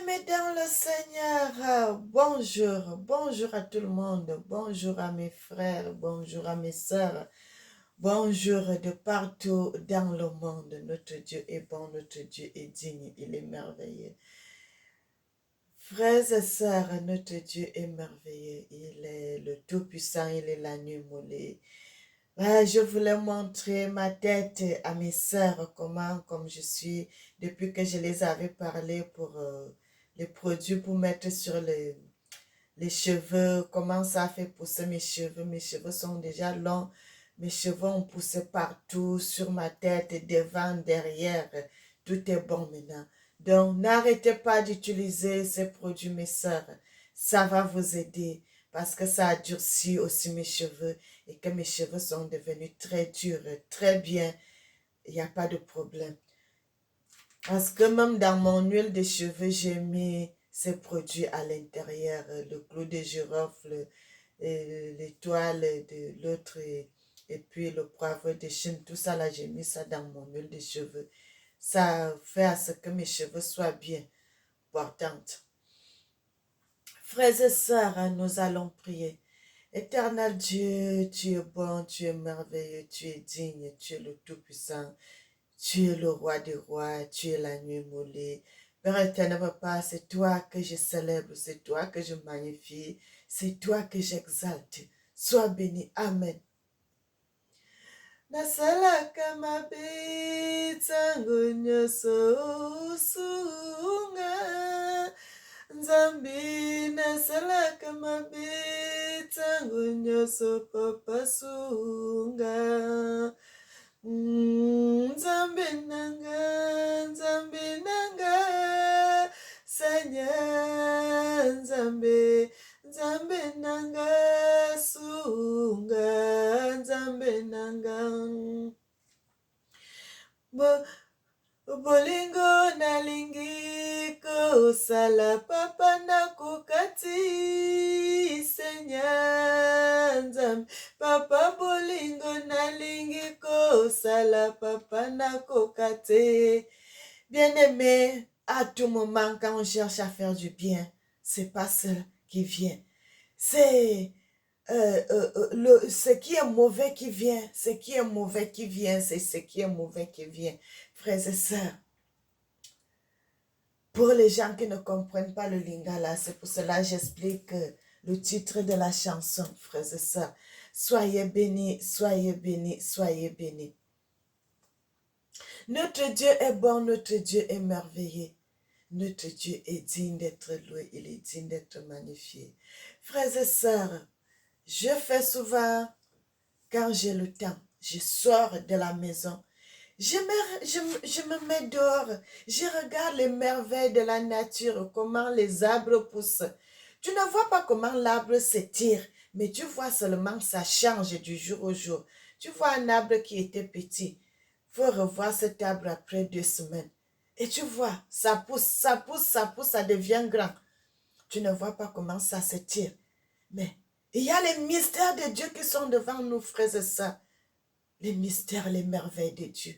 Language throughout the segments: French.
Bien-aimés dans le Seigneur, bonjour, bonjour à tout le monde, bonjour à mes frères, bonjour à mes sœurs, bonjour de partout dans le monde. Notre Dieu est bon, notre Dieu est digne, il est merveilleux. Frères et sœurs, notre Dieu est merveilleux, il est le Tout-Puissant, il est l'agneau mollet. Je voulais montrer ma tête à mes sœurs, comme je suis, depuis que je les avais parlé pour les produits pour mettre sur les cheveux, comment ça fait pousser mes cheveux. Mes cheveux sont déjà longs, mes cheveux ont poussé partout, sur ma tête, devant, derrière, tout est bon maintenant. Donc, n'arrêtez pas d'utiliser ces produits, mes sœurs, ça va vous aider parce que ça a durci aussi mes cheveux et que mes cheveux sont devenus très durs, très bien, il n'y a pas de problème. Parce que même dans mon huile de cheveux, j'ai mis ces produits à l'intérieur, le clou de girofle, l'étoile de l'autre et puis le poivre de Chine, tout ça là, j'ai mis ça dans mon huile de cheveux. Ça fait à ce que mes cheveux soient bien portantes. Frères et sœurs, nous allons prier. Éternel Dieu, tu es bon, tu es merveilleux, tu es digne, tu es le Tout-Puissant, tu es le roi des rois, tu es la nuit mollet. Père éternel, papa, c'est toi que je célèbre, c'est toi que je magnifie, c'est toi que j'exalte. Sois béni. Amen. Nasalaka mabitsa ngunyoso usunga. Nzambi nasalaka mabitsa ngunyoso papasunga. Nzambi nanga, Seigneur, Nzambi nanga, sunga, Nzambi nanga. Bolingo nalingi kosala papa na kokati, Seigneur, Nzambi. Papa bolingo nalingi kosala papa na kokati. Bien-aimé, à tout moment quand on cherche à faire du bien, c'est pas ce qui vient. C'est ce qui est mauvais qui vient, ce qui est mauvais qui vient, c'est ce qui est mauvais qui vient. Frères et sœurs, pour les gens qui ne comprennent pas le lingala, c'est pour cela que j'explique le titre de la chanson, frères et sœurs. Soyez bénis, soyez bénis, soyez bénis. Notre Dieu est bon, notre Dieu est merveilleux. Notre Dieu est digne d'être loué, il est digne d'être magnifié. Frères et sœurs, je fais souvent, quand j'ai le temps, je sors de la maison, je me mets dehors, je regarde les merveilles de la nature, comment les arbres poussent. Tu ne vois pas comment l'arbre s'étire, mais tu vois seulement ça change du jour au jour. Tu vois un arbre qui était petit, il faut revoir cet arbre après 2 semaines. Et tu vois, ça pousse, ça pousse, ça pousse, ça devient grand. Tu ne vois pas comment ça s'étire. Mais il y a les mystères de Dieu qui sont devant nous, frères et sœurs. Les mystères, les merveilles de Dieu.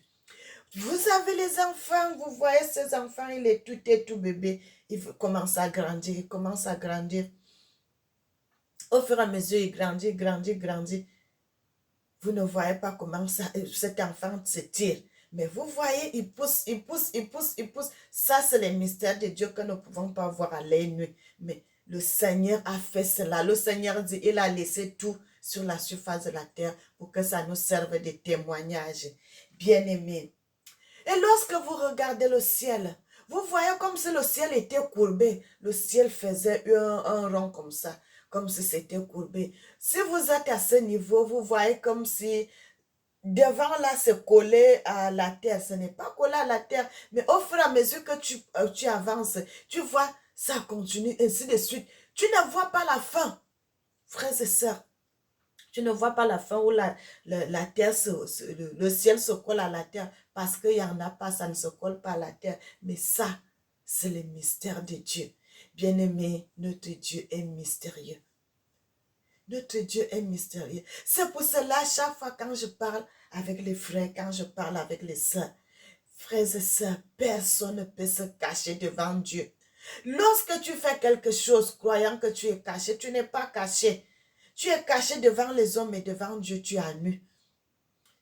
Vous avez les enfants, vous voyez ces enfants, il est tout bébé. Il commence à grandir, il commence à grandir. Au fur et à mesure, il grandit, grandit, grandit. Vous ne voyez pas comment ça, cet enfant s'étire. Mais vous voyez, il pousse, il pousse, il pousse, il pousse. Ça, c'est les mystères de Dieu que nous ne pouvons pas voir à l'œil nu. Mais le Seigneur a fait cela. Le Seigneur dit, il a laissé tout sur la surface de la terre pour que ça nous serve de témoignage. Bien-aimés. Et lorsque vous regardez le ciel, vous voyez comme si le ciel était courbé. Le ciel faisait un rond comme ça, comme si c'était courbé. Si vous êtes à ce niveau, vous voyez comme si devant là, c'est collé à la terre. Ce n'est pas collé à la terre, mais au fur et à mesure que tu avances, tu vois, ça continue, ainsi de suite. Tu ne vois pas la fin, frères et sœurs. Tu ne vois pas la fin où la terre, le ciel se colle à la terre parce qu'il n'y en a pas, ça ne se colle pas à la terre. Mais ça, c'est le mystère de Dieu. Bien-aimé, notre Dieu est mystérieux. Notre Dieu est mystérieux. C'est pour cela, chaque fois quand je parle avec les frères, quand je parle avec les sœurs, frères et sœurs, personne ne peut se cacher devant Dieu. Lorsque tu fais quelque chose croyant que tu es caché, tu n'es pas caché. Tu es caché devant les hommes et devant Dieu, tu es nu.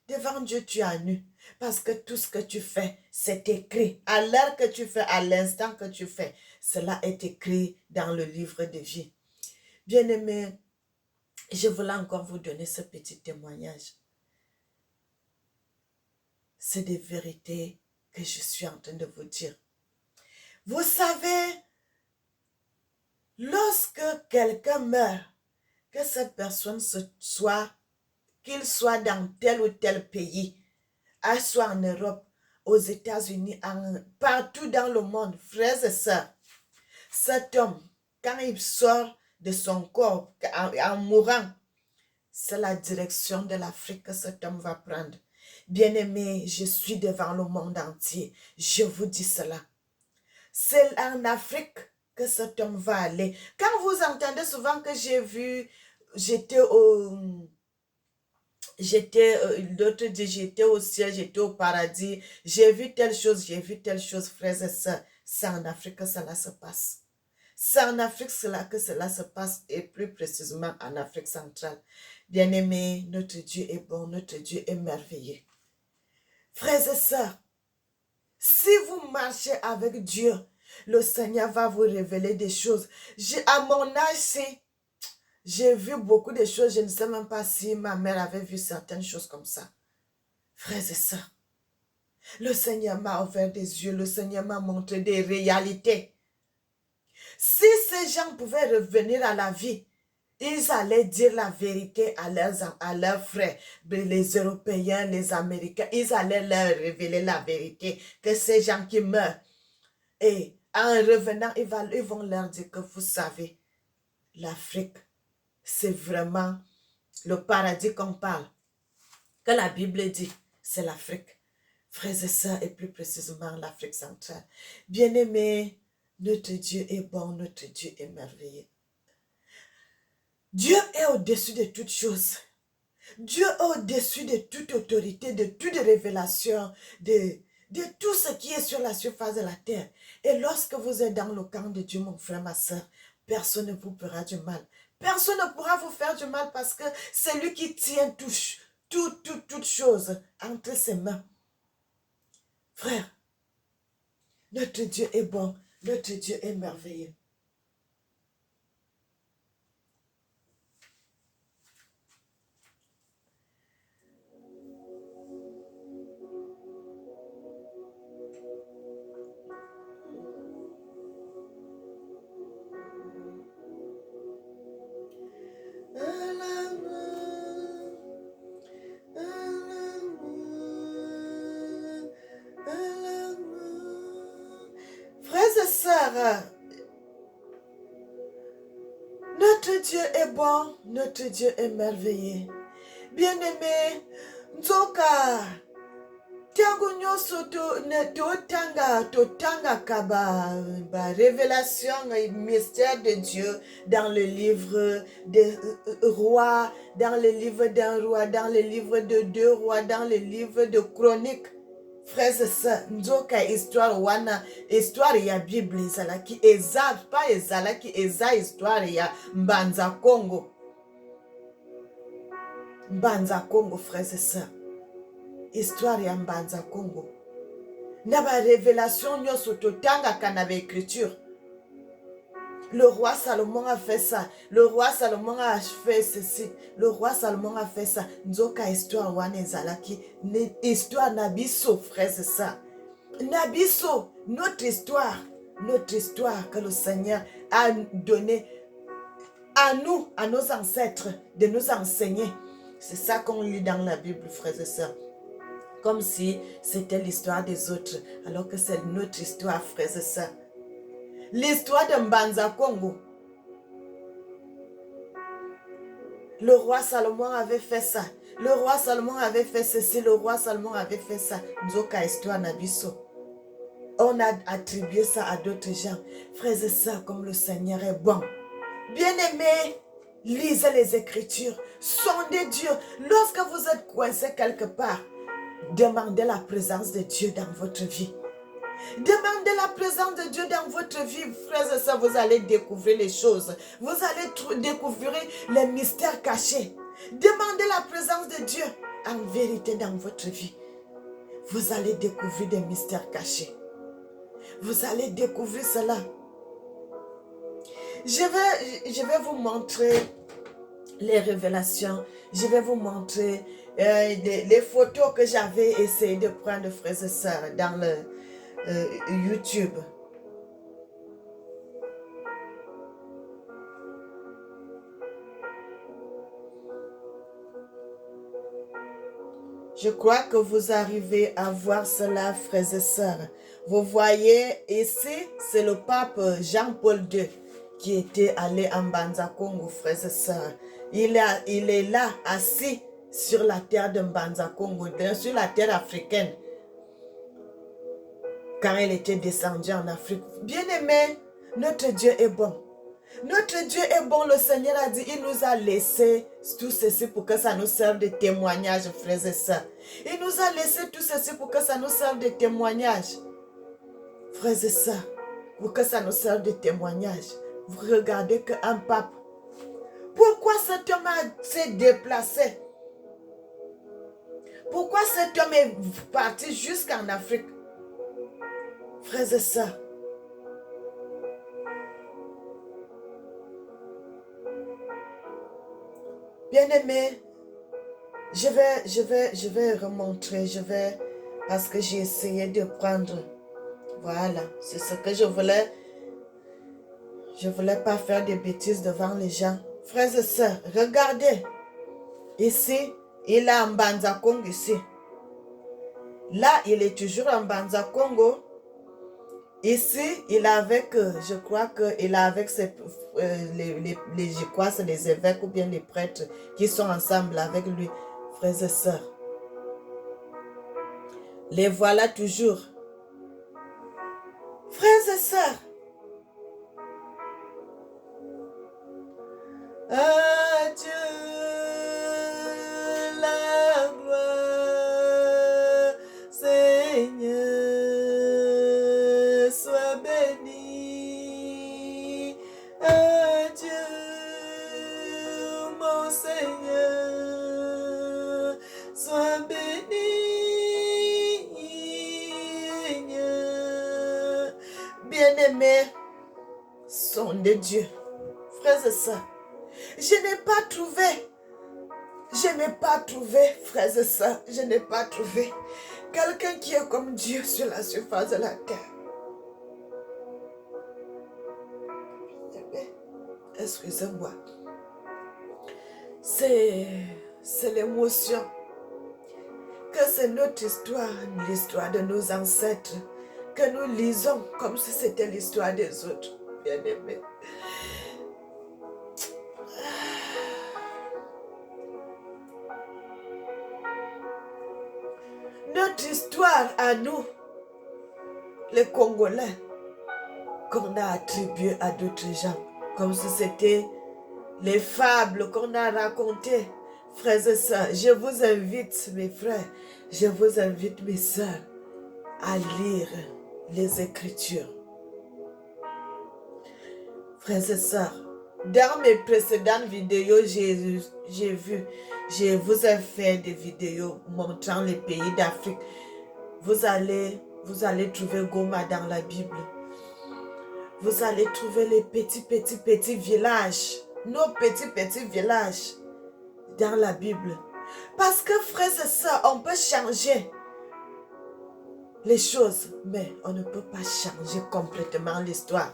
Devant Dieu, tu es nu. Parce que tout ce que tu fais, c'est écrit. À l'heure que tu fais, à l'instant que tu fais, cela est écrit dans le livre de vie. Bien-aimés, je voulais encore vous donner ce petit témoignage. C'est des vérités que je suis en train de vous dire. Vous savez, lorsque quelqu'un meurt, que cette personne qu'il soit dans tel ou tel pays, soit en Europe, aux États-Unis, partout dans le monde, frères et sœurs, cet homme, quand il sort de son corps, en mourant, c'est la direction de l'Afrique que cet homme va prendre. Bien-aimé, je suis devant le monde entier. Je vous dis cela. C'est en Afrique que cet homme va aller. Quand vous entendez souvent que j'étais l'autre dit, j'étais au ciel, j'étais au paradis, j'ai vu telle chose, frères et sœurs, c'est en Afrique que cela se passe. C'est en Afrique que cela se passe, et plus précisément en Afrique centrale. Bien-aimés, notre Dieu est bon, notre Dieu est merveilleux. Frères et sœurs, si vous marchez avec Dieu, le Seigneur va vous révéler des choses. À mon âge, j'ai vu beaucoup de choses. Je ne sais même pas si ma mère avait vu certaines choses comme ça. Frères et sœurs, le Seigneur m'a ouvert des yeux. Le Seigneur m'a montré des réalités. Si ces gens pouvaient revenir à la vie, ils allaient dire la vérité à leurs frères, les Européens, les Américains. Ils allaient leur révéler la vérité, que ces gens qui meurent, et en revenant, ils vont leur dire que vous savez, l'Afrique, c'est vraiment le paradis qu'on parle, que la Bible dit, c'est l'Afrique. Frères et sœurs, et plus précisément l'Afrique centrale. Bien-aimés, notre Dieu est bon, notre Dieu est merveilleux. Dieu est au-dessus de toutes choses. Dieu est au-dessus de toute autorité, de toute révélation, de tout ce qui est sur la surface de la terre. Et lorsque vous êtes dans le camp de Dieu, mon frère, ma soeur, personne ne vous fera du mal. Personne ne pourra vous faire du mal parce que c'est lui qui tient toutes choses entre ses mains. Frère, notre Dieu est bon, notre Dieu est merveilleux. Frères et sœurs, notre Dieu est bon, notre Dieu est merveilleux. Bien-aimé, Nzoka, Tiago nyoso totanga kaba, révélation et mystère de Dieu dans le livre des rois, dans le livre d'un roi, dans le livre de deux rois, dans le livre de chroniques. Frères et sœurs, nzoka histoire wana, histoire ya Bible ezalaki eza, pas ezalaki eza histoire ya Mbanza Congo. Mbanza Congo, frères et sœurs. Histoire ya Mbanza Congo. Naba révélation nyoso totanga kanaba écriture. Le roi Salomon a fait ça. Le roi Salomon a fait ceci. Le roi Salomon a fait ça. Nzoka histoire wana ezalaki. Histoire nabiso, frères et sœurs. Nabiso, notre histoire que le Seigneur a donné à nous, à nos ancêtres, de nous enseigner. C'est ça qu'on lit dans la Bible, frères et sœurs. Comme si c'était l'histoire des autres, alors que c'est notre histoire, frères et sœurs. L'histoire de Mbanza Congo. Le roi Salomon avait fait ça. Le roi Salomon avait fait ceci. Le roi Salomon avait fait ça. Nzoka histoire nabiso. On a attribué ça à d'autres gens. Frères et sœurs, comme le Seigneur est bon. Bien-aimés, lisez les Écritures. Sondez Dieu. Lorsque vous êtes coincé quelque part, demandez la présence de Dieu dans votre vie. Demandez la présence de Dieu dans votre votre vie, frères et sœurs, vous allez découvrir les choses. Vous allez découvrir les mystères cachés. Demandez la présence de Dieu en vérité dans votre vie. Vous allez découvrir des mystères cachés. Vous allez découvrir cela. Je vais vous montrer les révélations. Je vais vous montrer les photos que j'avais essayé de prendre, frères et sœurs, dans le YouTube. Je crois que vous arrivez à voir cela, frères et sœurs. Vous voyez ici, c'est le pape Jean-Paul II qui était allé en Mbanza-Congo, frères et sœurs. Il est là, assis sur la terre de Mbanza-Congo, sur la terre africaine, quand il était descendu en Afrique. Bien-aimé, notre Dieu est bon. Notre Dieu est bon, le Seigneur a dit, il nous a laissé tout ceci pour que ça nous serve de témoignage, frères et sœurs. Il nous a laissé tout ceci pour que ça nous serve de témoignage, frères et sœurs, pour que ça nous serve de témoignage. Vous regardez qu'un pape, pourquoi cet homme s'est déplacé? Pourquoi cet homme est parti jusqu'en Afrique? Frères et sœurs, bien-aimés, je vais remontrer, parce que j'ai essayé de prendre, voilà, c'est ce que je voulais. Je ne voulais pas faire des bêtises devant les gens. Frères et sœurs, regardez, ici, il est en Mbanza-Congo ici. Là, il est toujours en Mbanza-Congo. Ici, il est avec, je crois qu'il est avec je crois c'est les évêques ou bien les prêtres qui sont ensemble avec lui, frères et sœurs. Les voilà toujours. Frères et sœurs, à Dieu la gloire, Seigneur, sois béni. À Dieu, mon Seigneur, sois béni. Bien-aimés, sont de Dieu, frères et sœurs. Je n'ai pas trouvé, frères et sœurs, je n'ai pas trouvé quelqu'un qui est comme Dieu sur la surface de la terre. Excusez-moi. C'est l'émotion. Que c'est notre histoire, l'histoire de nos ancêtres, que nous lisons comme si c'était l'histoire des autres, bien-aimés. Notre histoire à nous, les Congolais, qu'on a attribuée à d'autres gens, comme si c'était les fables qu'on a racontées. Frères et sœurs, je vous invite, mes frères, je vous invite, mes sœurs, à lire les Écritures. Frères et sœurs, dans mes précédentes vidéos, je vous ai fait des vidéos montrant les pays d'Afrique. Vous allez trouver Goma dans la Bible. Vous allez trouver les petits villages, nos petits villages dans la Bible. Parce que, frères et sœurs, on peut changer les choses, mais on ne peut pas changer complètement l'histoire.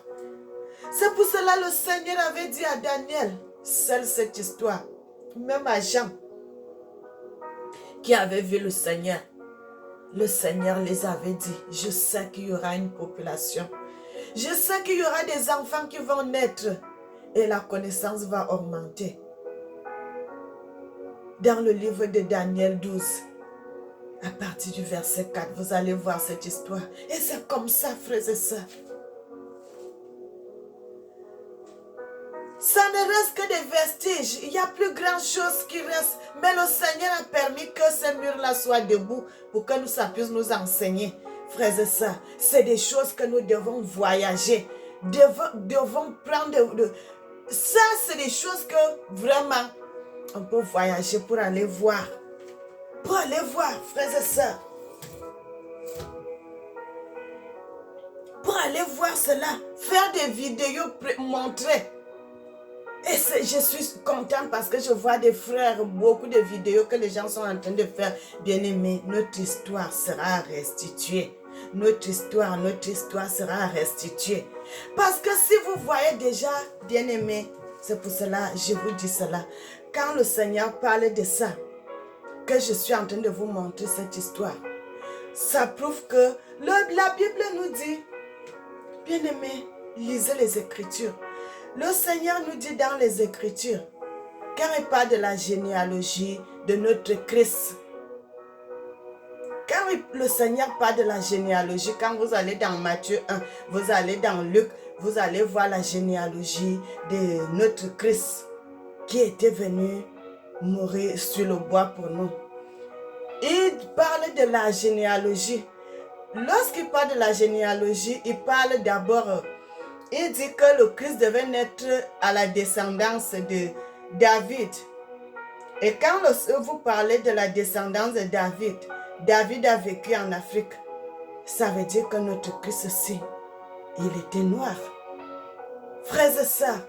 C'est pour cela que le Seigneur avait dit à Daniel, seule cette histoire, même à Jean, qui avait vu le Seigneur les avait dit, je sais qu'il y aura une population, je sais qu'il y aura des enfants qui vont naître et la connaissance va augmenter. Dans le livre de Daniel 12, à partir du verset 4, vous allez voir cette histoire. Et c'est comme ça, frères et sœurs. Ça ne reste que des vestiges. Il n'y a plus grand chose qui reste. Mais le Seigneur a permis que ces murs-là soient debout pour que ça puisse nous enseigner. Frères et sœurs, c'est des choses que nous devons voyager. devons prendre ça, c'est des choses que vraiment on peut voyager pour aller voir. Pour aller voir, frères et sœurs. Pour aller voir cela, faire des vidéos, montrer. Et je suis contente parce que je vois des frères, beaucoup de vidéos que les gens sont en train de faire. Bien-aimés, notre histoire sera restituée. Notre histoire sera restituée. Parce que si vous voyez déjà, bien-aimés, c'est pour cela, je vous dis cela. Quand le Seigneur parle de ça, que je suis en train de vous montrer cette histoire, ça prouve que la Bible nous dit, bien-aimés, lisez les Écritures. Le Seigneur nous dit dans les Écritures, quand il parle de la généalogie de notre Christ, quand le Seigneur parle de la généalogie, quand vous allez dans Matthieu 1, vous allez dans Luc, vous allez voir la généalogie de notre Christ qui était venu mourir sur le bois pour nous. Il parle de la généalogie. Lorsqu'il parle de la généalogie, il parle d'abord, il dit que le Christ devait naître à la descendance de David. Et quand vous parlez de la descendance de David, David a vécu en Afrique. Ça veut dire que notre Christ aussi, il était noir. Frères et sœurs,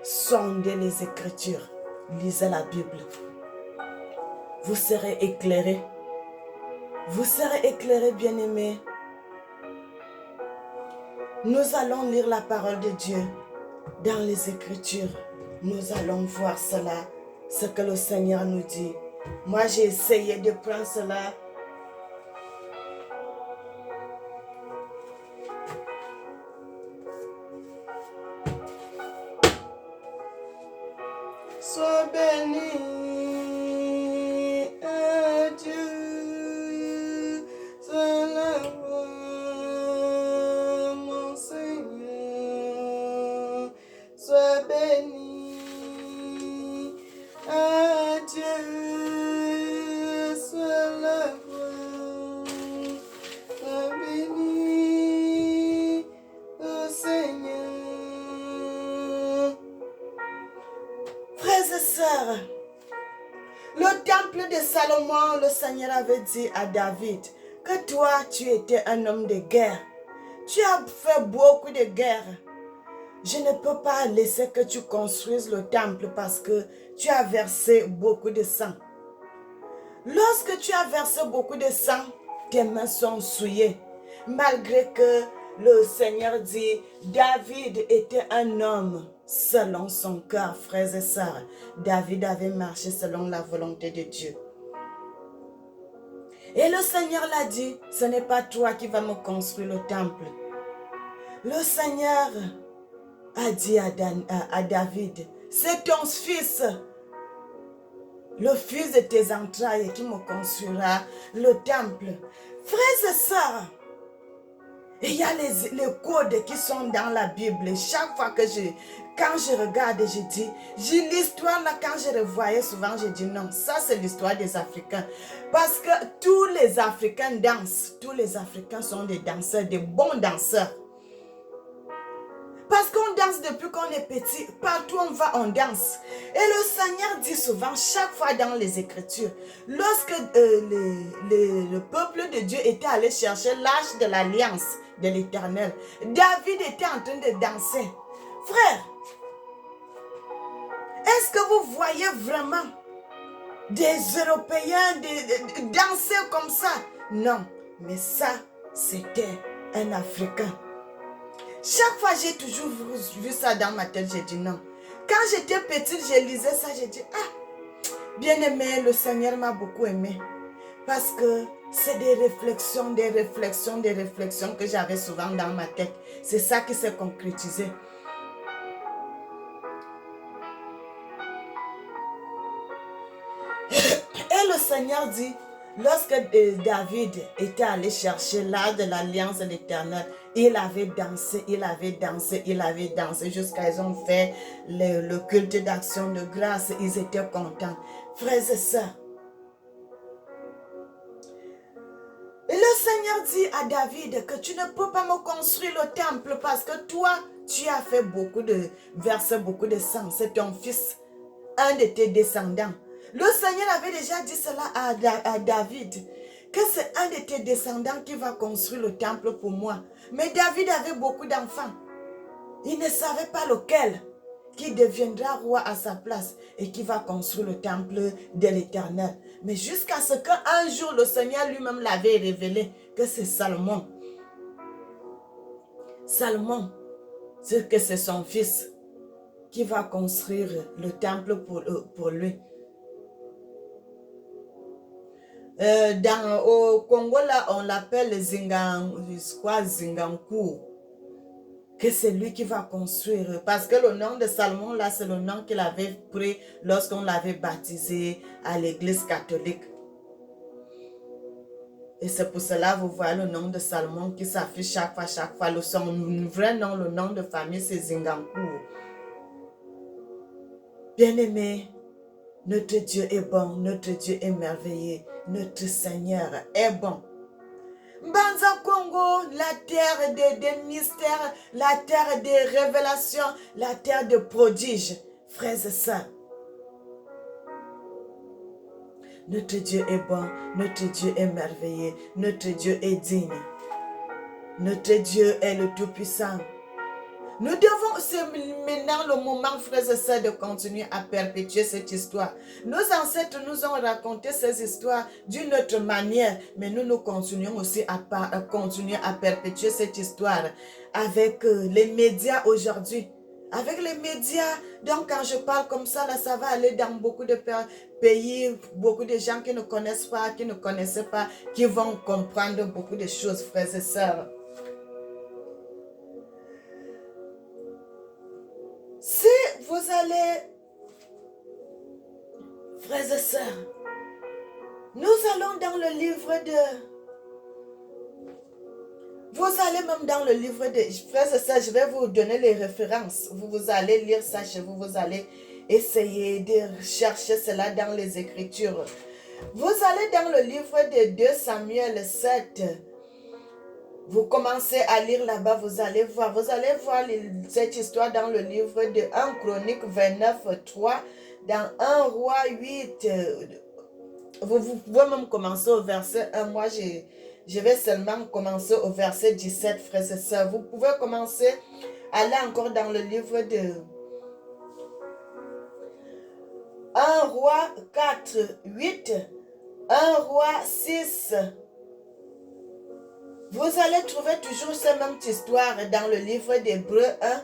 sondez les Écritures, lisez la Bible. Vous serez éclairés. Vous serez éclairés, bien-aimés. Nous allons lire la parole de Dieu dans les Écritures. Nous allons voir cela, ce que le Seigneur nous dit. Moi, j'ai essayé de prendre cela. Sois béni, Dieu, sois la voix, mon Seigneur. Sois béni, Dieu, sois la voix. Sois béni, ô Seigneur. Frères et sœurs, le temple de Salomon, le Seigneur avait dit à David que toi, tu étais un homme de guerre. Tu as fait beaucoup de guerres. Je ne peux pas laisser que tu construises le temple parce que tu as versé beaucoup de sang. Lorsque tu as versé beaucoup de sang, tes mains sont souillées. Malgré que le Seigneur dit, David était un homme selon son cœur, frères et sœurs. David avait marché selon la volonté de Dieu. Et le Seigneur l'a dit, ce n'est pas toi qui vas me construire le temple. Le Seigneur a dit à David, c'est ton fils, le fils de tes entrailles qui me construira le temple. Frères et sœurs, il y a les codes qui sont dans la Bible. Chaque fois que quand je regarde, je dis, l'histoire là, quand je revoyais souvent, je dis non, ça c'est l'histoire des Africains. Parce que tous les Africains dansent, tous les Africains sont des danseurs, des bons danseurs. Parce qu'on danse depuis qu'on est petit, partout on va, on danse. Et le Seigneur dit souvent, chaque fois dans les Écritures, lorsque le peuple de Dieu était allé chercher l'arche de l'alliance de l'Éternel, David était en train de danser. Frère, est-ce que vous voyez vraiment des Européens danser comme ça? Non, mais ça, c'était un Africain. Chaque fois, j'ai toujours vu ça dans ma tête, j'ai dit non. Quand j'étais petite, je lisais ça, j'ai dit, ah, bien aimé, le Seigneur m'a beaucoup aimé. Parce que c'est des réflexions que j'avais souvent dans ma tête. C'est ça qui s'est concrétisé. Et le Seigneur dit, lorsque David était allé chercher l'arche de l'alliance de l'Éternel, il avait dansé jusqu'à ils ont fait le culte d'action de grâce. Ils étaient contents. Frères et sœurs, et le Seigneur dit à David que tu ne peux pas me construire le temple parce que toi, tu as fait versé beaucoup de sang. C'est ton fils, un de tes descendants. Le Seigneur avait déjà dit cela à David, que c'est un de tes descendants qui va construire le temple pour moi. Mais David avait beaucoup d'enfants. Il ne savait pas lequel qui deviendra roi à sa place et qui va construire le temple de l'Éternel. Mais jusqu'à ce qu'un jour le Seigneur lui-même l'avait révélé que c'est Salomon. Salomon, c'est que c'est son fils qui va construire le temple pour lui. Au Congo, là, on l'appelle Zingankou, que c'est lui qui va construire. Parce que le nom de Salomon, là, c'est le nom qu'il avait pris lorsqu'on l'avait baptisé à l'église catholique. Et c'est pour cela, vous voyez le nom de Salomon qui s'affiche chaque fois. Son vrai nom, le nom de famille, c'est Zingankou. Bien-aimé, notre Dieu est bon, notre Dieu est merveilleux, notre Seigneur est bon. Banza Congo, la terre des mystères, la terre des révélations, la terre de prodiges, frères et sœurs. Notre Dieu est bon, notre Dieu est merveilleux, notre Dieu est digne. Notre Dieu est le Tout-Puissant. Nous devons, c'est maintenant le moment, frères et sœurs, de continuer à perpétuer cette histoire. Nos ancêtres nous ont raconté ces histoires d'une autre manière, mais nous continuons aussi à continuer à perpétuer cette histoire avec les médias aujourd'hui. Avec les médias, donc quand je parle comme ça, là, ça va aller dans beaucoup de pays, beaucoup de gens qui ne connaissent pas, qui ne connaissaient pas, qui vont comprendre beaucoup de choses, frères et sœurs. Si vous allez, frères et sœurs, nous allons dans le livre de... Vous allez même dans le livre de... Frères et sœurs, je vais vous donner les références. Vous allez lire ça chez vous. Vous allez essayer de chercher cela dans les Écritures. Vous allez dans le livre de 2 Samuel 7. Vous commencez à lire là-bas, vous allez voir cette histoire dans le livre de 1 Chronique 29, 3, dans 1 Roi 8. Vous pouvez même commencer au verset 1. Moi, je vais seulement commencer au verset 17, frères et sœurs. Vous pouvez commencer à aller encore dans le livre de 1 Roi 4, 8, 1 Roi 6. Vous allez trouver toujours cette même histoire dans le livre d'Hébreux 1,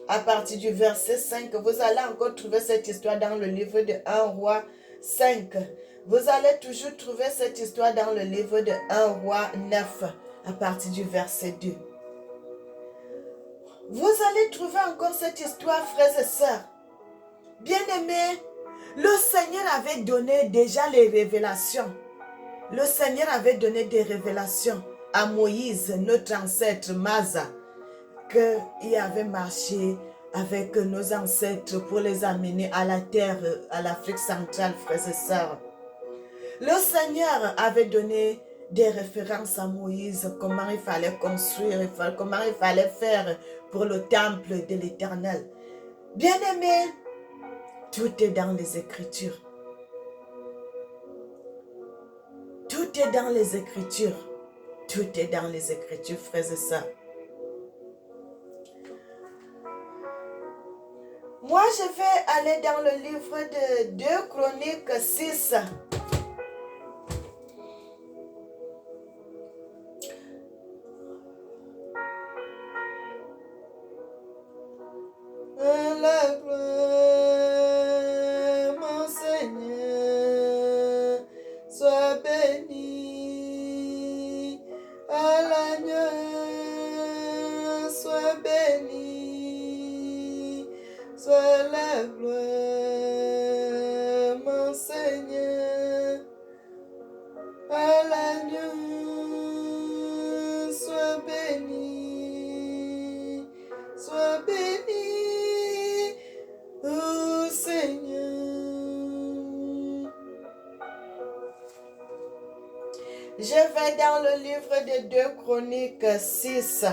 à partir du verset 5. Vous allez encore trouver cette histoire dans le livre de 1 Roi 5. Vous allez toujours trouver cette histoire dans le livre de 1 Roi 9, à partir du verset 2. Vous allez trouver encore cette histoire, frères et sœurs. Bien-aimés, le Seigneur avait donné déjà les révélations. Le Seigneur avait donné des révélations à Moïse, notre ancêtre Masa, qu'il avait marché avec nos ancêtres pour les amener à la terre, à l'Afrique centrale, frères et sœurs. Le Seigneur avait donné des références à Moïse, comment il fallait construire, comment il fallait faire pour le temple de l'Éternel. Bien-aimés, tout est dans les Écritures. Tout est dans les Écritures. Tout est dans les Écritures, frères et sœurs. Moi, je vais aller dans le livre de 2 Chroniques 6. La gloire, mon Seigneur, sois béni. À l'agneau, sois béni. Sois la gloire, mon Seigneur. À l'agneau, sois béni. Sois béni, ô Seigneur. Je vais dans le livre de 2 Chroniques 6.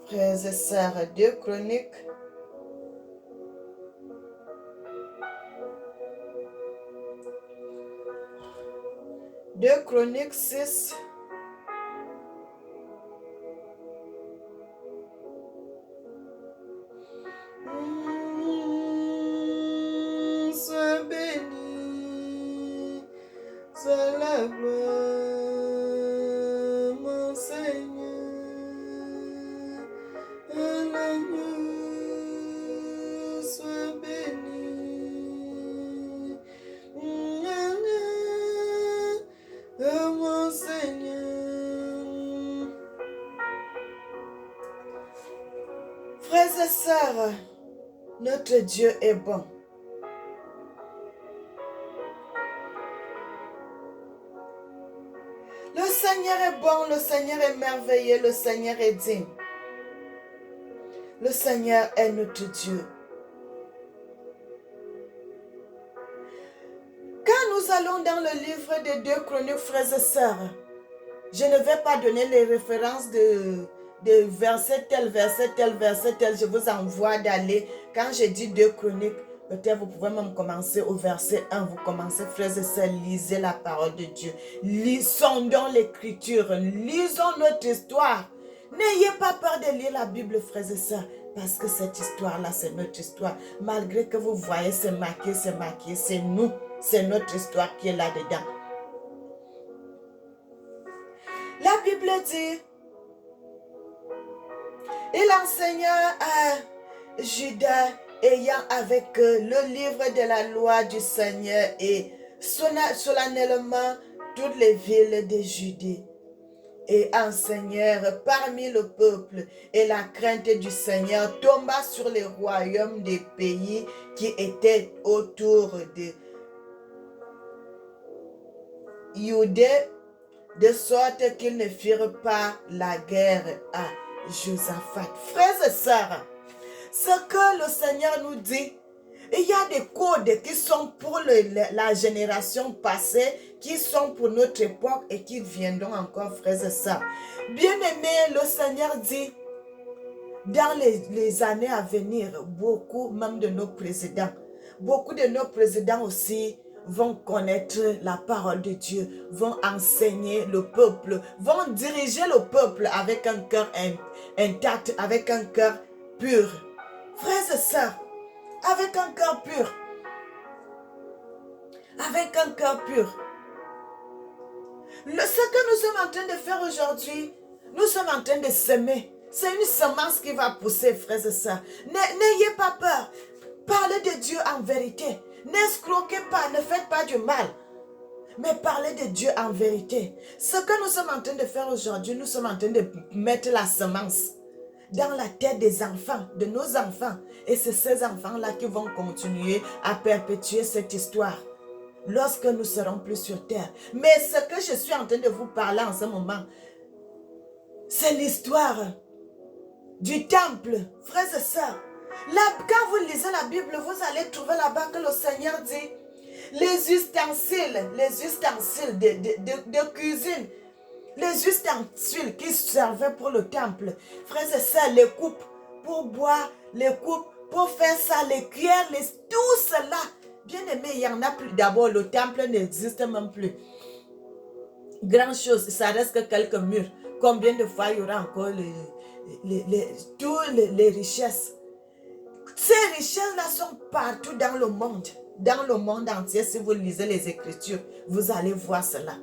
Frères et sœurs, 2 Chroniques. Deux Chroniques 6. Sois béni, sois la gloire, mon Seigneur, l'agneau, sois béni, mon Seigneur. Frères et sœurs, notre Dieu est bon. Le Seigneur est bon, le Seigneur est merveilleux, le Seigneur est digne. Le Seigneur est notre Dieu. Quand nous allons dans le livre des 2 Chroniques, frères et sœurs, je ne vais pas donner les références de verset, tel, je vous envoie d'aller. Quand je dis 2 Chroniques, peut-être vous pouvez même commencer au verset 1. Vous commencez, frères et sœurs, lisez la parole de Dieu. Sondons l'écriture, lisons notre histoire. N'ayez pas peur de lire la Bible, frères et sœurs, parce que cette histoire-là, c'est notre histoire. Malgré que vous voyez, c'est marqué, c'est nous. C'est notre histoire qui est là-dedans. La Bible dit, il enseigna à Judas, ayant avec le livre de la loi du Seigneur et solennellement toutes les villes de Judée. Et enseignèrent parmi le peuple, et la crainte du Seigneur tomba sur les royaumes des pays qui étaient autour de Judée, de sorte qu'ils ne firent pas la guerre à Josaphat. Frères et sœurs, ce que le Seigneur nous dit, il y a des codes qui sont pour la génération passée, qui sont pour notre époque et qui viendront encore, frères et sœurs. Bien-aimés, le Seigneur dit, dans les années à venir, beaucoup même de nos présidents aussi vont connaître la parole de Dieu, vont enseigner le peuple, vont diriger le peuple avec un cœur intact, avec un cœur pur. Frères et sœurs, avec un cœur pur. Avec un cœur pur. Ce que nous sommes en train de faire aujourd'hui, nous sommes en train de semer. C'est une semence qui va pousser, frères et sœurs. N'ayez pas peur. Parlez de Dieu en vérité. N'escroquez pas, ne faites pas du mal. Mais parlez de Dieu en vérité. Ce que nous sommes en train de faire aujourd'hui, nous sommes en train de mettre la semence dans la tête des enfants, de nos enfants. Et c'est ces enfants-là qui vont continuer à perpétuer cette histoire lorsque nous serons plus sur terre. Mais ce que je suis en train de vous parler en ce moment, c'est l'histoire du temple, frères et sœurs. Là, quand vous lisez la Bible, vous allez trouver là-bas que le Seigneur dit les ustensiles de cuisine, les ustensiles qui servaient pour le temple, frères et sœurs, les coupes pour boire, les coupes pour faire ça, les cuillères, tout cela. Bien aimé, il n'y en a plus. D'abord, le temple n'existe même plus. Grand chose, ça reste que quelques murs. Combien de fois il y aura encore toutes les richesses? Ces richesses-là sont partout dans le monde entier. Si vous lisez les Écritures, vous allez voir cela.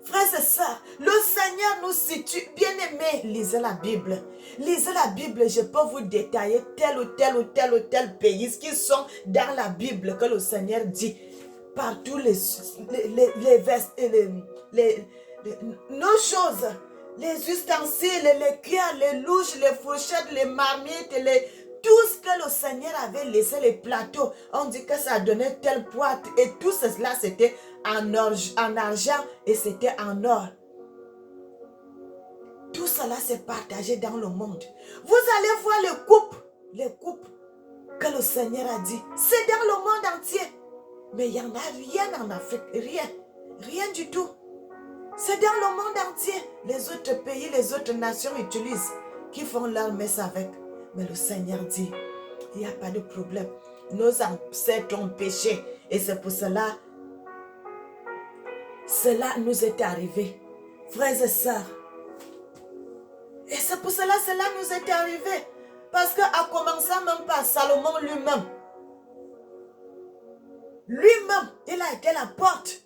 Frères et sœurs, le Seigneur nous situe. Bien-aimés, lisez la Bible. Lisez la Bible, je peux vous détailler tel ou tel pays qui sont dans la Bible que le Seigneur dit. Partout nos choses, les ustensiles, les cuillères, les louches, les fourchettes, les marmites, tout ce que le Seigneur avait laissé, les plateaux, on dit que ça donnait tel poids. Et tout cela, c'était en argent et c'était en or. Tout cela s'est partagé dans le monde. Vous allez voir les coupes que le Seigneur a dit. C'est dans le monde entier. Mais il n'y en a rien en Afrique. Rien du tout. C'est dans le monde entier. Les autres pays, les autres nations utilisent, qui font leur messe avec. Mais le Seigneur dit, il n'y a pas de problème. Nos ancêtres ont péché. Et c'est pour cela, cela nous est arrivé. Frères et sœurs. Et c'est pour cela, cela nous est arrivé. Parce qu'à commencer même par Salomon lui-même. Lui-même, il a été la porte.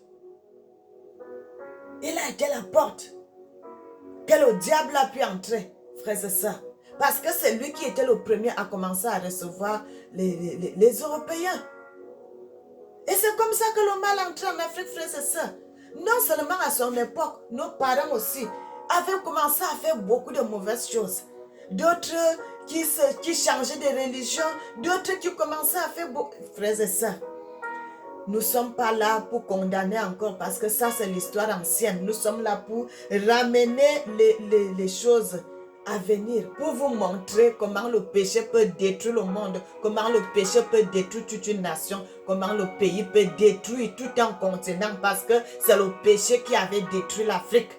Il a été la porte. Que le diable a pu entrer, frères et sœurs. Parce que c'est lui qui était le premier à commencer à recevoir les Européens. Et c'est comme ça que le mal entré en Afrique, frères et sœurs. Non seulement à son époque, nos parents aussi avaient commencé à faire beaucoup de mauvaises choses. D'autres qui changeaient de religion, d'autres qui commençaient à faire beaucoup. Frères et sœurs, nous ne sommes pas là pour condamner encore parce que ça c'est l'histoire ancienne. Nous sommes là pour ramener les choses à venir, pour vous montrer comment le péché peut détruire le monde, comment le péché peut détruire toute une nation, comment le pays peut détruire tout un continent parce que c'est le péché qui avait détruit l'Afrique.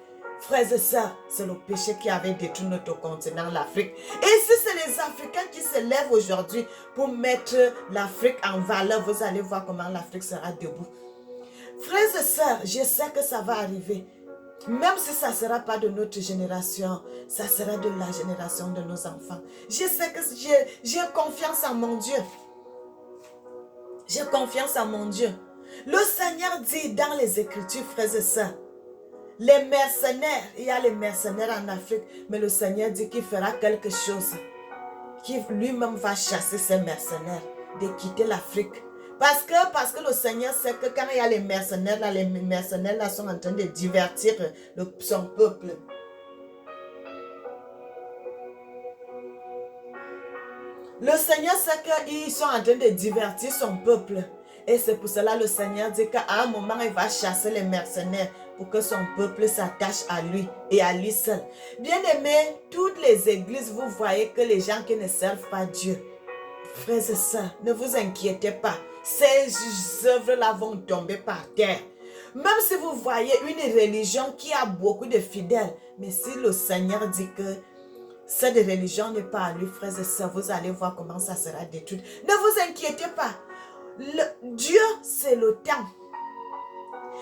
Frères et sœurs, c'est le péché qui avait détruit notre continent, l'Afrique. Et si c'est les Africains qui se lèvent aujourd'hui pour mettre l'Afrique en valeur, vous allez voir comment l'Afrique sera debout. Frères et sœurs, je sais que ça va arriver. Même si ça ne sera pas de notre génération, ça sera de la génération de nos enfants. Je sais que j'ai confiance en mon Dieu. J'ai confiance en mon Dieu. Le Seigneur dit dans les Écritures, frères et sœurs, les mercenaires, il y a les mercenaires en Afrique, mais le Seigneur dit qu'il fera quelque chose, qu'il lui-même va chasser ces mercenaires, de quitter l'Afrique. Parce que le Seigneur sait que quand il y a les mercenaires là sont en train de divertir son peuple. Le Seigneur sait qu'ils sont en train de divertir son peuple. Et c'est pour cela le Seigneur dit qu'à un moment, il va chasser les mercenaires pour que son peuple s'attache à lui et à lui seul. Bien-aimés, toutes les églises, vous voyez que les gens qui ne servent pas Dieu, frères et sœurs, ne vous inquiétez pas. Ces œuvres-là vont tomber par terre. Même si vous voyez une religion qui a beaucoup de fidèles, mais si le Seigneur dit que cette religion n'est pas à lui, frères et sœurs, vous allez voir comment ça sera détruit. Ne vous inquiétez pas. Dieu, c'est le temps.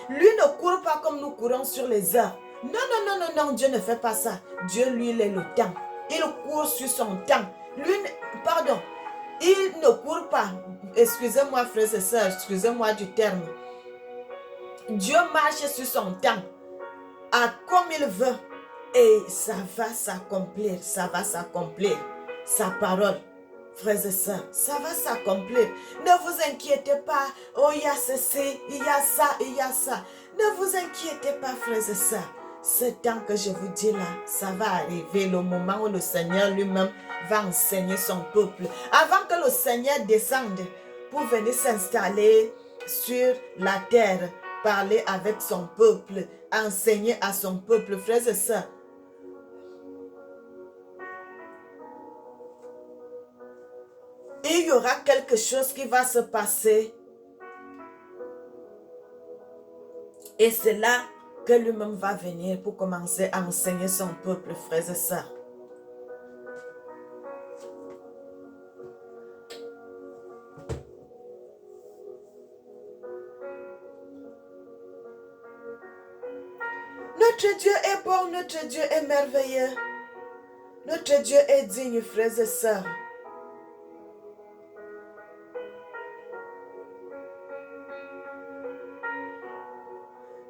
Lui ne court pas comme nous courons sur les heures. Non, non, non, non, non, Dieu ne fait pas ça. Dieu, lui, il est le temps. Il court sur son temps. Lui, pardon, il ne court pas. Excusez-moi, frères et sœurs, excusez-moi du terme. Dieu marche sur son temps, comme il veut. Et ça va s'accomplir, ça va s'accomplir. Sa parole, frères et sœurs, ça va s'accomplir. Ne vous inquiétez pas. Oh, il y a ceci, il y a ça, il y a ça. Ne vous inquiétez pas, frères et sœurs. Ce temps que je vous dis là, ça va arriver, le moment où le Seigneur lui-même va enseigner son peuple. Avant que le Seigneur descende pour venir s'installer sur la terre, parler avec son peuple, enseigner à son peuple, frères et sœurs. Il y aura quelque chose qui va se passer. Et c'est là que lui-même va venir pour commencer à enseigner son peuple, frères et sœurs. Notre Dieu est bon, notre Dieu est merveilleux. Notre Dieu est digne, frères et sœurs.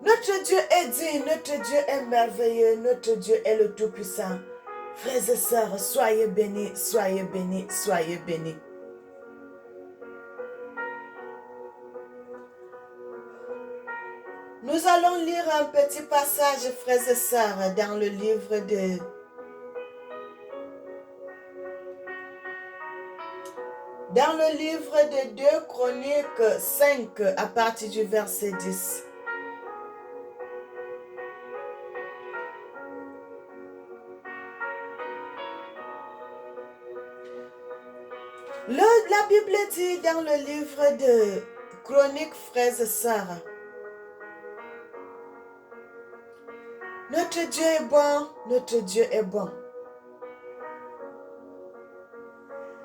Notre Dieu est digne, notre Dieu est merveilleux, notre Dieu est le Tout-Puissant. Frères et sœurs, soyez bénis, soyez bénis, soyez bénis. Nous allons lire un petit passage, frères et sœurs, dans le livre de... Dans le livre de 2 Chroniques 5, à partir du verset 10. La Bible dit dans le livre de Chroniques, frères et sœurs, Notre Dieu est bon, notre Dieu est bon.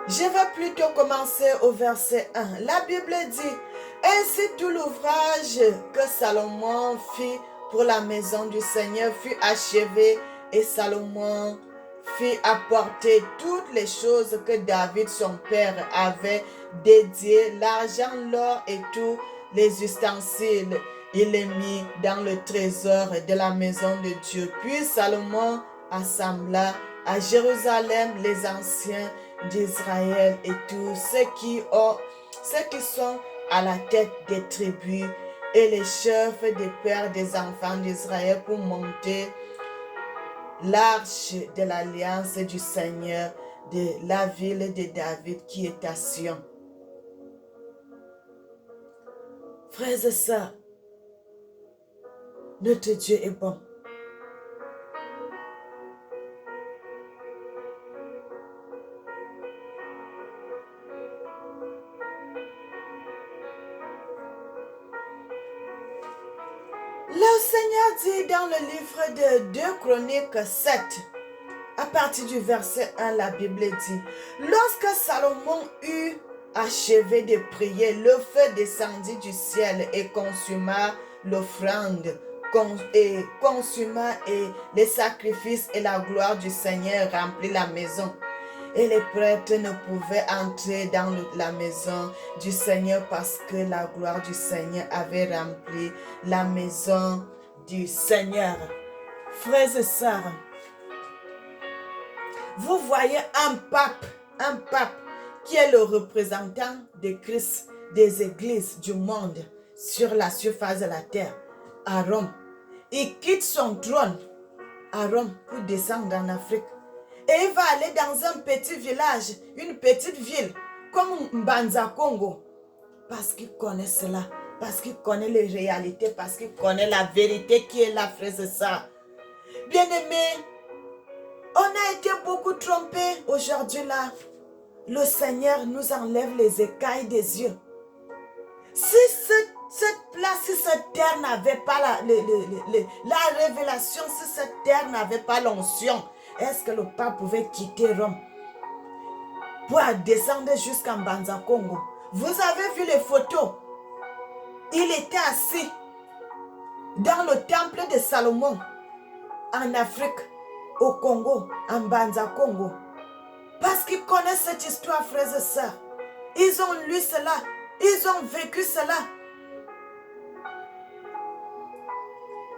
Je vais plutôt commencer au verset 1. La Bible dit, ainsi tout l'ouvrage que Salomon fit pour la maison du Seigneur fut achevé et Salomon fit apporter toutes les choses que David son père avait dédiées, l'argent, l'or et tous les ustensiles. Il les mit dans le trésor de la maison de Dieu. Puis Salomon assembla à Jérusalem les anciens d'Israël et tous ceux qui sont à la tête des tribus et les chefs des pères des enfants d'Israël pour monter l'arche de l'alliance du Seigneur de la ville de David qui est à Sion. Frères et sœurs, notre Dieu est bon. Le Seigneur dit dans le livre de 2 Chroniques 7, à partir du verset 1, la Bible dit, lorsque Salomon eut achevé de prier, le feu descendit du ciel et consuma l'offrande, et les sacrifices et la gloire du Seigneur remplit la maison. Et les prêtres ne pouvaient entrer dans la maison du Seigneur parce que la gloire du Seigneur avait rempli la maison du Seigneur. Frères et sœurs, vous voyez un pape qui est le représentant de Christ, des églises du monde sur la surface de la terre, à Rome. Il quitte son trône à Rome pour descendre en Afrique. Et il va aller dans un petit village, une petite ville, comme Mbanza Congo. Parce qu'il connaît cela, parce qu'il connaît les réalités, parce qu'il connaît la vérité qui est là, frères et sœurs. Bien-aimés, on a été beaucoup trompés aujourd'hui là. Le Seigneur nous enlève les écailles des yeux. Si cette place, si cette terre n'avait pas la révélation, si cette terre n'avait pas l'onction, est-ce que le pape pouvait quitter Rome pour descendre jusqu'en Mbanza Congo? Vous avez vu les photos. Il était assis dans le temple de Salomon en Afrique, au Congo, en Mbanza Congo. Parce qu'ils connaissent cette histoire, frères et sœurs. Ils ont lu cela. Ils ont vécu cela.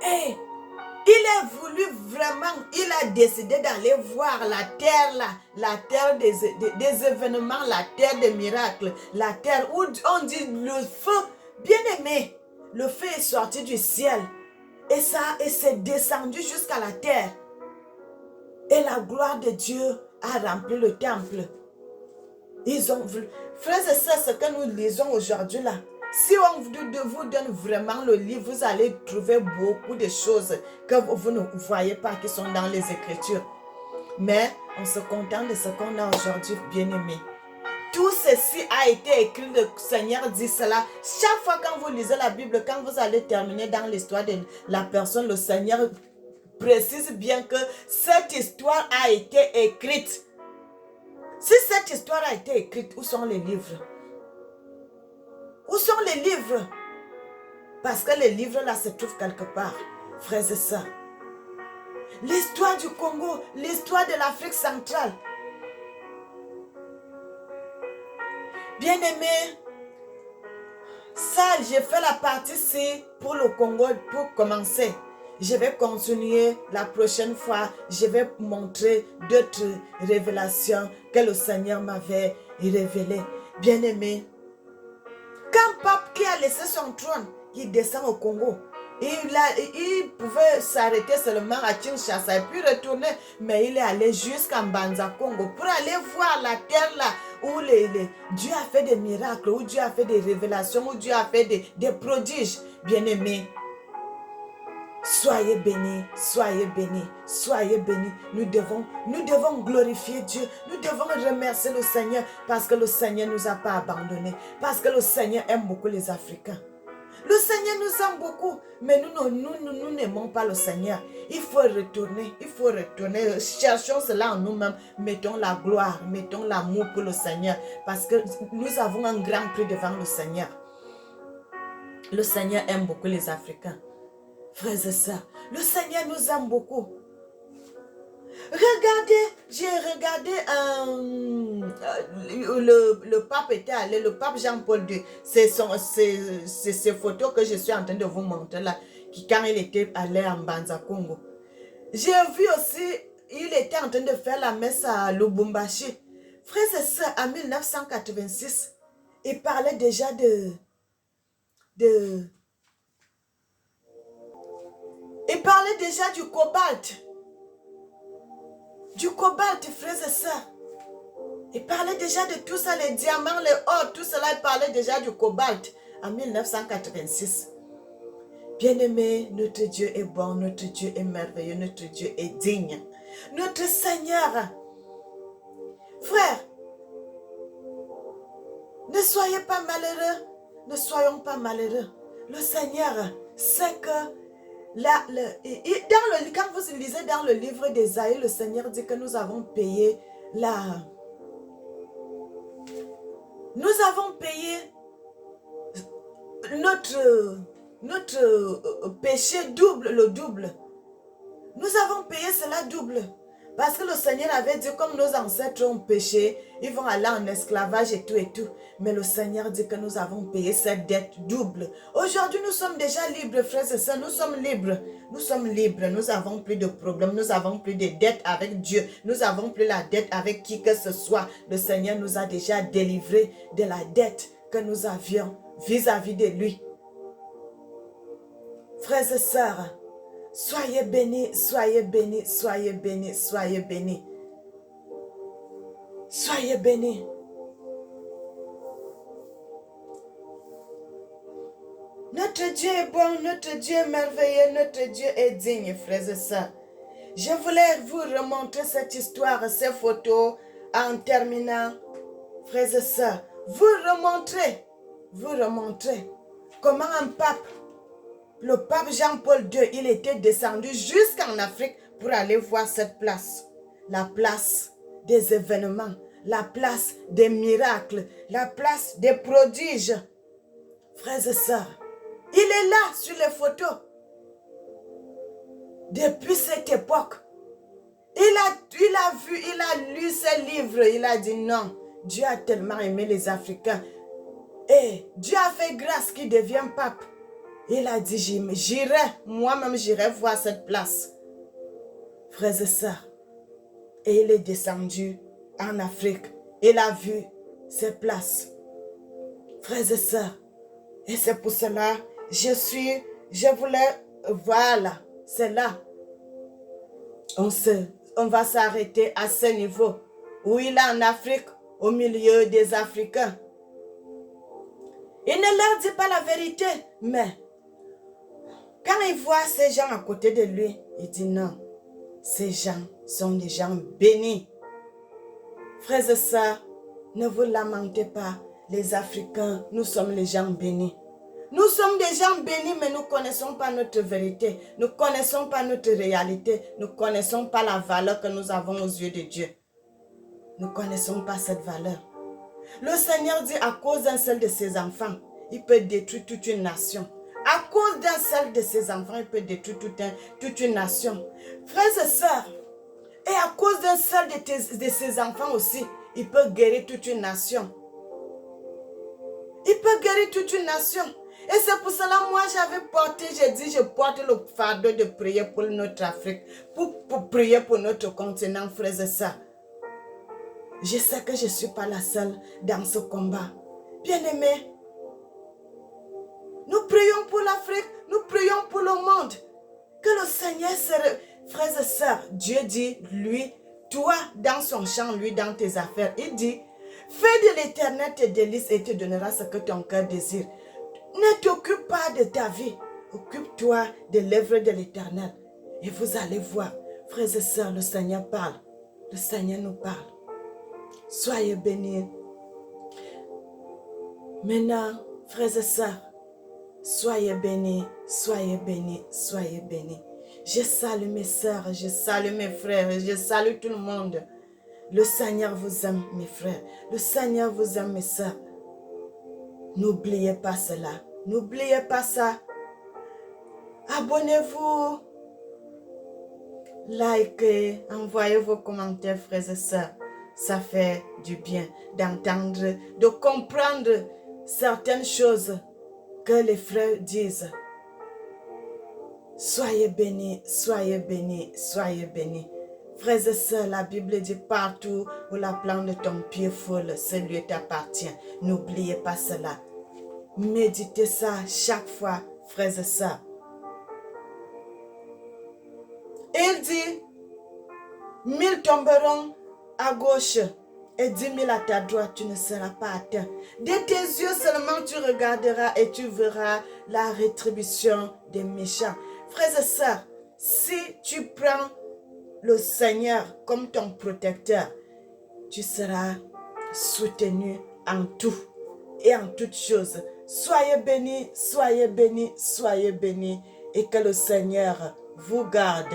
Et il a voulu vraiment, il a décidé d'aller voir la terre là, la terre des événements, la terre des miracles, la terre où on dit le feu, bien aimé, le feu est sorti du ciel et c'est descendu jusqu'à la terre. Et la gloire de Dieu a rempli le temple. Ils ont vu, frères et sœurs, ce que nous lisons aujourd'hui là, si on vous donne vraiment le livre, vous allez trouver beaucoup de choses que vous ne voyez pas qui sont dans les Écritures. Mais on se contente de ce qu'on a aujourd'hui, bien-aimés. Tout ceci a été écrit, le Seigneur dit cela. Chaque fois quand vous lisez la Bible, quand vous allez terminer dans l'histoire de la personne, le Seigneur précise bien que cette histoire a été écrite. Si cette histoire a été écrite, où sont les livres? Où sont les livres? Parce que les livres là se trouvent quelque part, frères et sœurs. L'histoire du Congo, l'histoire de l'Afrique centrale. Bien-aimés, ça, j'ai fait la partie C pour le Congo pour commencer. Je vais continuer la prochaine fois. Je vais montrer d'autres révélations que le Seigneur m'avait révélées. Bien-aimés, quand pape qui a laissé son trône, il descend au Congo. Il pouvait s'arrêter seulement à Kinshasa et puis retourner. Mais il est allé jusqu'à Mbanza Congo pour aller voir la terre là où Dieu a fait des miracles, où Dieu a fait des révélations, où Dieu a fait des prodiges. Bien-aimés, soyez bénis, soyez bénis, soyez bénis. Nous devons glorifier Dieu. Nous devons remercier le Seigneur parce que le Seigneur ne nous a pas abandonnés. Parce que le Seigneur aime beaucoup les Africains. Le Seigneur nous aime beaucoup, mais nous n'aimons pas le Seigneur. Il faut retourner, il faut retourner. Cherchons cela en nous-mêmes. Mettons la gloire, mettons l'amour pour le Seigneur, parce que nous avons un grand prix devant le Seigneur. Le Seigneur aime beaucoup les Africains. Frères et sœurs, le Seigneur nous aime beaucoup. Regardez, j'ai regardé le pape était allé, le pape Jean-Paul II. C'est ces photos que je suis en train de vous montrer là, quand il était allé en Banza Congo. J'ai vu aussi, il était en train de faire la messe à Lubumbashi. Frères et sœurs, en 1986, il parlait déjà il parlait déjà du cobalt. Du cobalt, frères et sœurs. Il parlait déjà de tout ça, les diamants, les or, tout cela, il parlait déjà du cobalt en 1986. Bien-aimé, notre Dieu est bon, notre Dieu est merveilleux, notre Dieu est digne. Notre Seigneur, frère, ne soyez pas malheureux, ne soyons pas malheureux. Le Seigneur sait que quand vous lisez dans le livre d'Ésaïe, le Seigneur dit que nous avons payé notre péché double, le double. Nous avons payé cela double. Parce que le Seigneur avait dit, comme nos ancêtres ont péché, ils vont aller en esclavage et tout et tout. Mais le Seigneur dit que nous avons payé cette dette double. Aujourd'hui, nous sommes déjà libres, frères et sœurs. Nous sommes libres. Nous sommes libres. Nous n'avons plus de problèmes. Nous n'avons plus de dettes avec Dieu. Nous n'avons plus la dette avec qui que ce soit. Le Seigneur nous a déjà délivrés de la dette que nous avions vis-à-vis de lui. Frères et sœurs, soyez bénis, soyez bénis, soyez bénis, soyez bénis. Soyez bénis. Notre Dieu est bon, notre Dieu est merveilleux, notre Dieu est digne, frères et sœurs. Je voulais vous remontrer cette histoire, ces photos, en terminant, frères et sœurs. Vous remontrer comment un pape, le pape Jean-Paul II, il était descendu jusqu'en Afrique pour aller voir cette place. La place des événements, la place des miracles, la place des prodiges. Frères et sœurs, il est là sur les photos. Depuis cette époque, il a lu ses livres, il a dit non, Dieu a tellement aimé les Africains. Et Dieu a fait grâce qu'il devienne pape. Il a dit, j'irai, moi-même j'irai voir cette place. Frères et sœurs, et il est descendu en Afrique. Il a vu ces places. Frères et sœurs, et c'est pour cela, voilà, c'est là. On va s'arrêter à ce niveau, où il est en Afrique, au milieu des Africains. Il ne leur dit pas la vérité, mais quand il voit ces gens à côté de lui, il dit non, ces gens sont des gens bénis. Frères et sœurs, ne vous lamentez pas, les Africains, nous sommes les gens bénis. Nous sommes des gens bénis, mais nous ne connaissons pas notre vérité. Nous ne connaissons pas notre réalité. Nous ne connaissons pas la valeur que nous avons aux yeux de Dieu. Nous ne connaissons pas cette valeur. Le Seigneur dit à cause d'un seul de ses enfants, il peut détruire toute une nation. À cause d'un seul de ses enfants, il peut détruire toute une nation. Frères et sœurs, et à cause d'un seul de ses enfants aussi, il peut guérir toute une nation. Il peut guérir toute une nation. Et c'est pour cela, moi, je porte le fardeau de prier pour notre Afrique, pour prier pour notre continent, frères et sœurs. Je sais que je ne suis pas la seule dans ce combat. Bien-aimés, nous prions pour l'Afrique, nous prions pour le monde. Que le Seigneur frères et sœurs, Dieu dit, lui, toi dans son champ, lui dans tes affaires, il dit, fais de l'Éternel tes délices et te donnera ce que ton cœur désire. Ne t'occupe pas de ta vie, occupe-toi de l'œuvre de l'Éternel. Et vous allez voir, frères et sœurs, le Seigneur parle, le Seigneur nous parle. Soyez bénis. Maintenant, frères et sœurs, Soyez bénis, soyez bénis, soyez bénis. Je salue mes sœurs, je salue mes frères, je salue tout le monde. Le Seigneur vous aime, mes frères. Le Seigneur vous aime, mes sœurs. N'oubliez pas cela. N'oubliez pas ça. Abonnez-vous. Likez. Envoyez vos commentaires, frères et sœurs. Ça fait du bien d'entendre, de comprendre certaines choses que les frères disent. Soyez bénis, soyez bénis, soyez bénis. Frères et sœurs, la Bible dit partout où la plante de ton pied foule, celui t'appartient. N'oubliez pas cela. Méditez ça chaque fois, frères et sœurs. Il dit, 1000 tomberont à gauche et 10 000 à ta droite, tu ne seras pas atteint. De tes yeux seulement tu regarderas et tu verras la rétribution des méchants. Frères et sœurs, si tu prends le Seigneur comme ton protecteur, tu seras soutenu en tout et en toutes choses. Soyez bénis, soyez bénis, soyez bénis et que le Seigneur vous garde.